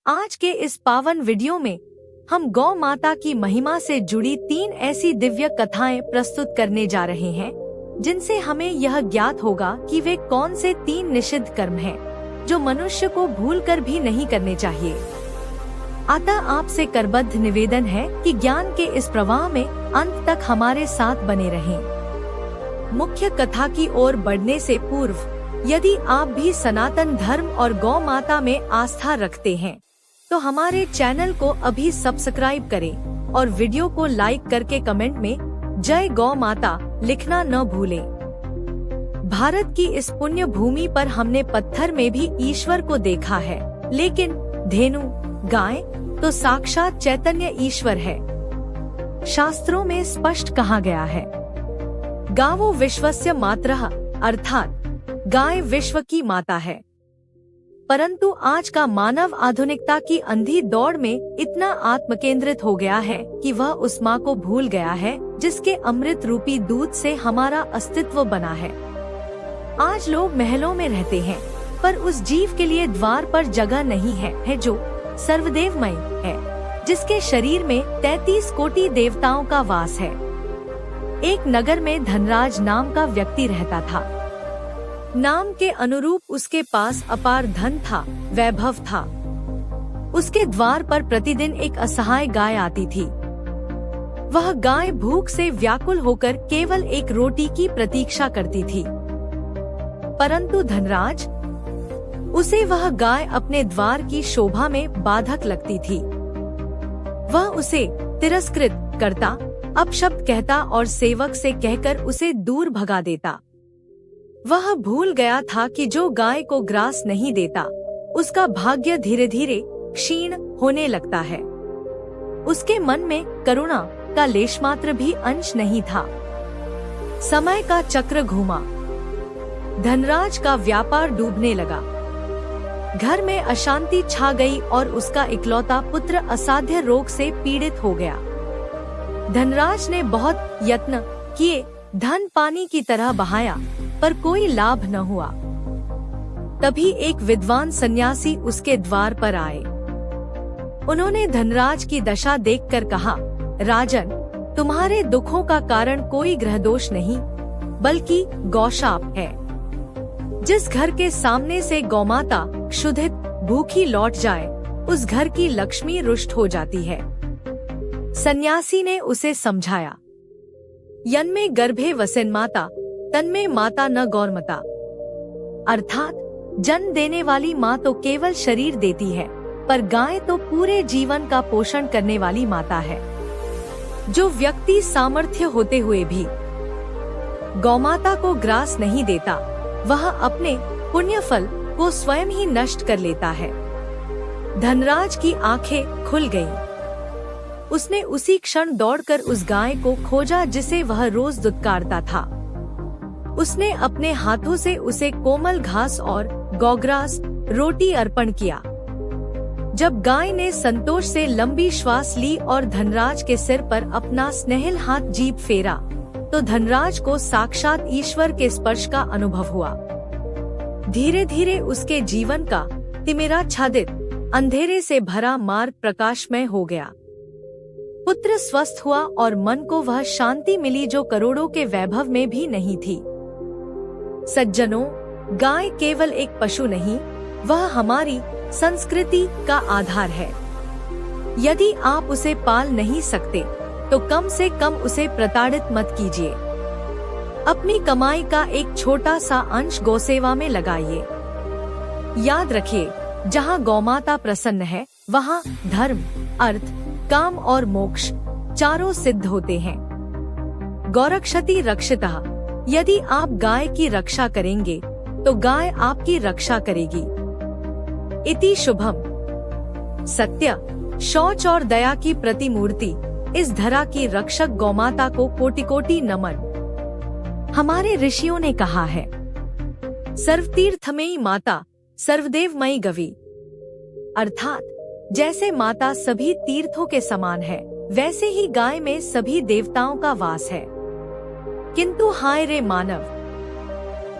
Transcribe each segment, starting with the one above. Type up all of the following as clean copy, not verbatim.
आज के इस पावन वीडियो में हम गौ माता की महिमा से जुड़ी 3 ऐसी दिव्य कथाएं प्रस्तुत करने जा रहे हैं, जिनसे हमें यह ज्ञात होगा कि वे कौन से 3 निषिद्ध कर्म हैं, जो मनुष्य को भूलकर भी नहीं करने चाहिए। अतः आपसे करबद्ध निवेदन है कि ज्ञान के इस प्रवाह में अंत तक हमारे साथ बने रहें। मुख्य कथा की ओर बढ़ने से पूर्व यदि आप भी सनातन धर्म और गौ माता में आस्था रखते हैं, तो हमारे चैनल को अभी सब्सक्राइब करें और वीडियो को लाइक करके कमेंट में जय गौ माता लिखना न भूलें। भारत की इस पुण्य भूमि पर हमने पत्थर में भी ईश्वर को देखा है, लेकिन धेनु गाय तो साक्षात चैतन्य ईश्वर है। शास्त्रों में स्पष्ट कहा गया है, गावो विश्वस्य मातरः, अर्थात गाय विश्व की माता है। परंतु आज का मानव आधुनिकता की अंधी दौड़ में इतना आत्मकेंद्रित हो गया है कि वह उस माँ को भूल गया है जिसके अमृत रूपी दूध से हमारा अस्तित्व बना है। आज लोग महलों में रहते हैं, पर उस जीव के लिए द्वार पर जगह नहीं है जो सर्वदेवमय है, जिसके शरीर में 33 कोटि देवताओं का वास है। एक नगर में धनराज नाम का व्यक्ति रहता था। नाम के अनुरूप उसके पास अपार धन था, वैभव था। उसके द्वार पर प्रतिदिन एक असहाय गाय आती थी। वह गाय भूख से व्याकुल होकर केवल एक रोटी की प्रतीक्षा करती थी, परंतु धनराज उसे वह गाय अपने द्वार की शोभा में बाधक लगती थी। वह उसे तिरस्कृत करता, अपशब्द कहता और सेवक से कहकर उसे दूर भगा देता। वह भूल गया था कि जो गाय को ग्रास नहीं देता, उसका भाग्य धीरे धीरे क्षीण होने लगता है। उसके मन में करुणा का लेशमात्र भी अंश नहीं था। समय का चक्र घूमा। धनराज का व्यापार डूबने लगा। घर में अशांति छा गई और उसका इकलौता पुत्र असाध्य रोग से पीड़ित हो गया। धनराज ने बहुत यत्न किए, धन पानी की तरह बहाया, पर कोई लाभ न हुआ। तभी एक विद्वान सन्यासी उसके द्वार पर आए। उन्होंने धनराज की दशा देखकर कहा, राजन, तुम्हारे दुखों का कारण कोई ग्रहदोष नहीं, बल्कि गौशाप है। जिस घर के सामने से गौमाता क्षुधित भूखी लौट जाए, उस घर की लक्ष्मी रुष्ट हो जाती है। सन्यासी ने उसे समझाया, यन्मे गर्भे वसेन माता, तन्मे माता न गौरमता। अर्थात जन्म देने वाली माँ तो केवल शरीर देती है, पर गाय तो पूरे जीवन का पोषण करने वाली माता है। जो व्यक्ति सामर्थ्य होते हुए भी गौमाता को ग्रास नहीं देता, वह अपने पुण्य फल को स्वयं ही नष्ट कर लेता है। धनराज की आंखें खुल गईं। उसने उसी क्षण दौड़कर उस गाय को खोजा जिसे वह रोज दुत्कारता था। उसने अपने हाथों से उसे कोमल घास और गौग्रास रोटी अर्पण किया। जब गाय ने संतोष से लंबी श्वास ली और धनराज के सिर पर अपना स्नेहिल हाथ जीभ फेरा, तो धनराज को साक्षात ईश्वर के स्पर्श का अनुभव हुआ। धीरे धीरे उसके जीवन का तिमिराच्छादित अंधेरे से भरा मार्ग प्रकाशमय हो गया। पुत्र स्वस्थ हुआ और मन को वह शांति मिली जो करोड़ों के वैभव में भी नहीं थी। सज्जनों, गाय केवल एक पशु नहीं, वह हमारी संस्कृति का आधार है। यदि आप उसे पाल नहीं सकते, तो कम से कम उसे प्रताड़ित मत कीजिए। अपनी कमाई का एक छोटा सा अंश गौसेवा में लगाइए। याद रखिए, जहाँ गौमाता प्रसन्न है, वहाँ धर्म, अर्थ, काम और मोक्ष चारों सिद्ध होते हैं। गौरक्षति रक्षितः। यदि आप गाय की रक्षा करेंगे, तो गाय आपकी रक्षा करेगी। इति शुभम। सत्य, शौच और दया की प्रतिमूर्ति, इस धरा की रक्षक गौमाता को कोटि कोटि नमन। हमारे ऋषियों ने कहा है, सर्वतीर्थमयी माता, सर्वदेवमयी गवी। अर्थात जैसे माता सभी तीर्थों के समान है, वैसे ही गाय में सभी देवताओं का वास है। किंतु हाय रे मानव,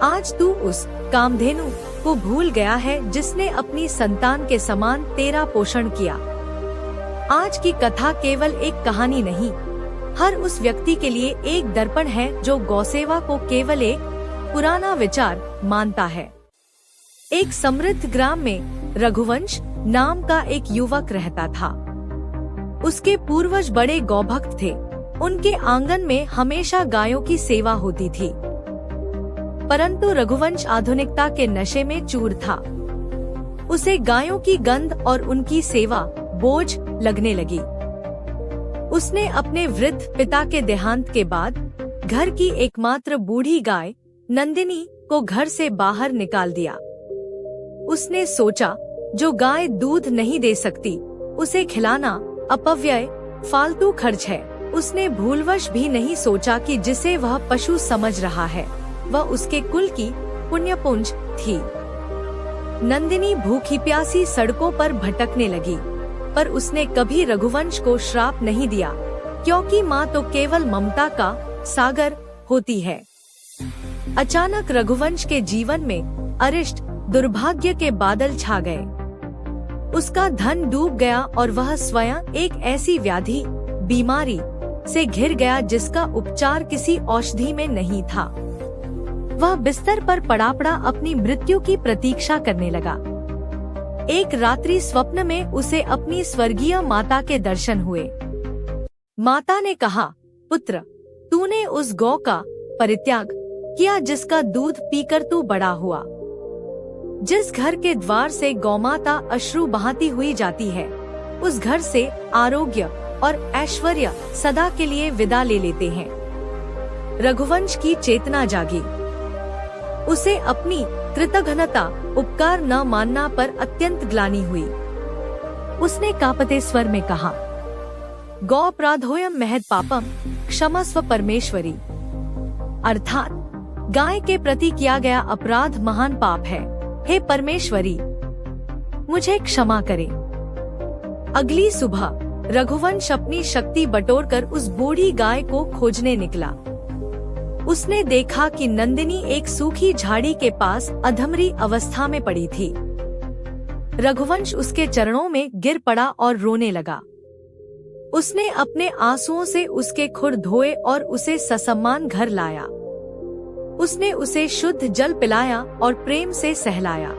आज तू उस कामधेनु को भूल गया है जिसने अपनी संतान के समान तेरा पोषण किया। आज की कथा केवल एक कहानी नहीं, हर उस व्यक्ति के लिए एक दर्पण है जो गौसेवा को केवल एक पुराना विचार मानता है। एक समृद्ध ग्राम में रघुवंश नाम का एक युवक रहता था। उसके पूर्वज बड़े गौभक्त थे। उनके आंगन में हमेशा गायों की सेवा होती थी। परंतु रघुवंश आधुनिकता के नशे में चूर था। उसे गायों की गंध और उनकी सेवा बोझ लगने लगी। उसने अपने वृद्ध पिता के देहांत के बाद घर की एकमात्र बूढ़ी गाय नंदिनी को घर से बाहर निकाल दिया। उसने सोचा, जो गाय दूध नहीं दे सकती उसे खिलाना अपव्यय, फालतू खर्च है। उसने भूलवश भी नहीं सोचा कि जिसे वह पशु समझ रहा है वह उसके कुल की पुण्यपुंज थी। नंदिनी भूखी प्यासी सड़कों पर भटकने लगी, पर उसने कभी रघुवंश को श्राप नहीं दिया, क्योंकि माँ तो केवल ममता का सागर होती है। अचानक रघुवंश के जीवन में अरिष्ट दुर्भाग्य के बादल छा गए। उसका धन डूब गया और वह स्वयं एक ऐसी व्याधि बीमारी से घिर गया जिसका उपचार किसी औषधि में नहीं था। वह बिस्तर पर पड़ा पड़ा अपनी मृत्यु की प्रतीक्षा करने लगा। एक रात्रि स्वप्न में उसे अपनी स्वर्गीय माता के दर्शन हुए। माता ने कहा, पुत्र, तूने उस गौ का परित्याग किया जिसका दूध पीकर तू बड़ा हुआ। जिस घर के द्वार से गौमाता अश्रु बहाती हुई जाती है, उस घर से आरोग्य और ऐश्वर्य सदा के लिए विदा ले लेते हैं। रघुवंश की चेतना जागी। उसे अपनी कृतघ्नता, उपकार न मानना पर अत्यंत ग्लानि हुई। उसने कांपते स्वर में कहा, गौप्राधोयम महद पापम क्षमस्व परमेश्वरी। अर्थात गाय के प्रति किया गया अपराध महान पाप है। हे परमेश्वरी, मुझे क्षमा करे। अगली सुबह रघुवंश अपनी शक्ति बटोरकर उस बूढ़ी गाय को खोजने निकला। उसने देखा कि नंदिनी एक सूखी झाड़ी के पास अधमरी अवस्था में पड़ी थी। रघुवंश उसके चरणों में गिर पड़ा और रोने लगा। उसने अपने आंसुओं से उसके खुर धोए और उसे ससम्मान घर लाया। उसने उसे शुद्ध जल पिलाया और प्रेम से सहलाया।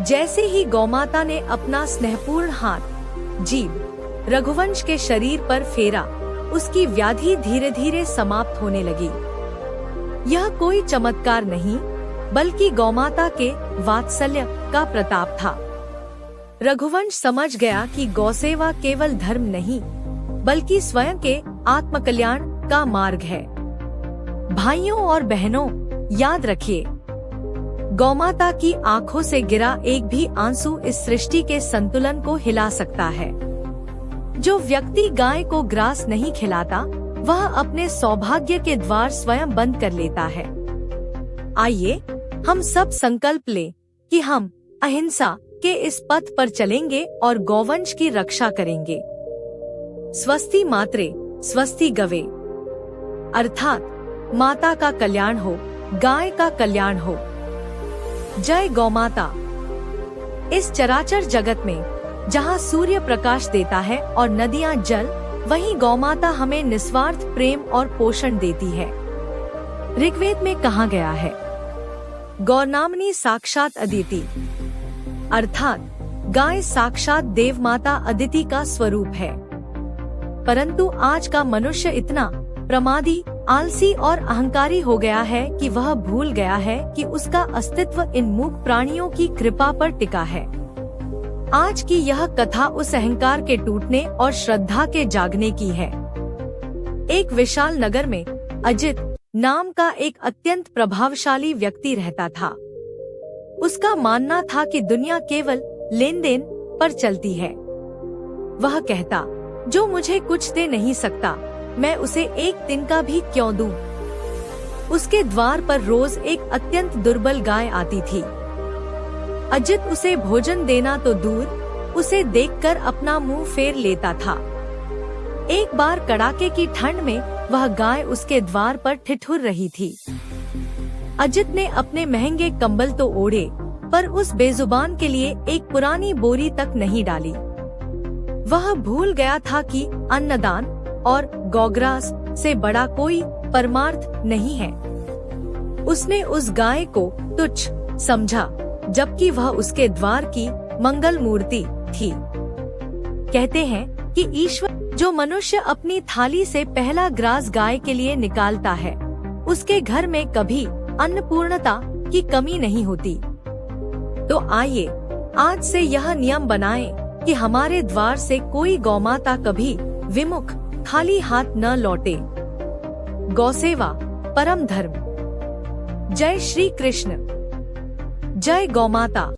जैसे ही गौमाता ने अपना स्नेहपूर्ण हाथ जीभ रघुवंश के शरीर पर फेरा, उसकी व्याधि धीरे धीरे समाप्त होने लगी। यह कोई चमत्कार नहीं, बल्कि गौमाता के वात्सल्य का प्रताप था। रघुवंश समझ गया कि गौसेवा केवल धर्म नहीं, बल्कि स्वयं के आत्मकल्याण का मार्ग है। भाइयों और बहनों, याद रखिए, गौमाता की आंखों से गिरा एक भी आंसू इस सृष्टि के संतुलन को हिला सकता है। जो व्यक्ति गाय को ग्रास नहीं खिलाता, वह अपने सौभाग्य के द्वार स्वयं बंद कर लेता है। आइए हम सब संकल्प लें कि हम अहिंसा के इस पथ पर चलेंगे और गौवंश की रक्षा करेंगे। स्वस्ति मात्रे स्वस्ति गवे, अर्थात माता का कल्याण हो, गाय का कल्याण हो। जय गौमाता। इस चराचर जगत में जहाँ सूर्य प्रकाश देता है और नदियाँ जल, वहीं गौमाता हमें निस्वार्थ प्रेम और पोषण देती है। ऋग्वेद में कहा गया है, गौनामनी साक्षात अदिति, अर्थात गाय साक्षात देव माता अदिति का स्वरूप है। परंतु आज का मनुष्य इतना प्रमादी, आलसी और अहंकारी हो गया है कि वह भूल गया है कि उसका अस्तित्व इन मूक प्राणियों की कृपा पर टिका है। आज की यह कथा उस अहंकार के टूटने और श्रद्धा के जागने की है। एक विशाल नगर में अजित नाम का एक अत्यंत प्रभावशाली व्यक्ति रहता था। उसका मानना था कि दुनिया केवल लेन देन पर चलती है। वह कहता, जो मुझे कुछ दे नहीं सकता, मैं उसे एक तिनका भी क्यों दूं? उसके द्वार पर रोज एक अत्यंत दुर्बल गाय आती थी। अजित उसे भोजन देना तो दूर, उसे देखकर अपना मुंह फेर लेता था। एक बार कड़ाके की ठंड में वह गाय उसके द्वार पर ठिठुर रही थी। अजित ने अपने महंगे कंबल तो ओढ़े, पर उस बेजुबान के लिए एक पुरानी बोरी तक नहीं डाली। वह भूल गया था कि अन्नदान और गौग्रास से बड़ा कोई परमार्थ नहीं है। उसने उस गाय को तुच्छ समझा, जबकि वह उसके द्वार की मंगल मूर्ति थी। कहते हैं कि ईश्वर जो मनुष्य अपनी थाली से पहला ग्रास गाय के लिए निकालता है, उसके घर में कभी अन्नपूर्णता की कमी नहीं होती। तो आइए आज से यह नियम बनाएं कि हमारे द्वार से कोई गौमाता कभी विमुख खाली हाथ न लौटे। गौसेवा परम धर्म। जय श्री कृष्ण। जय गौमाता।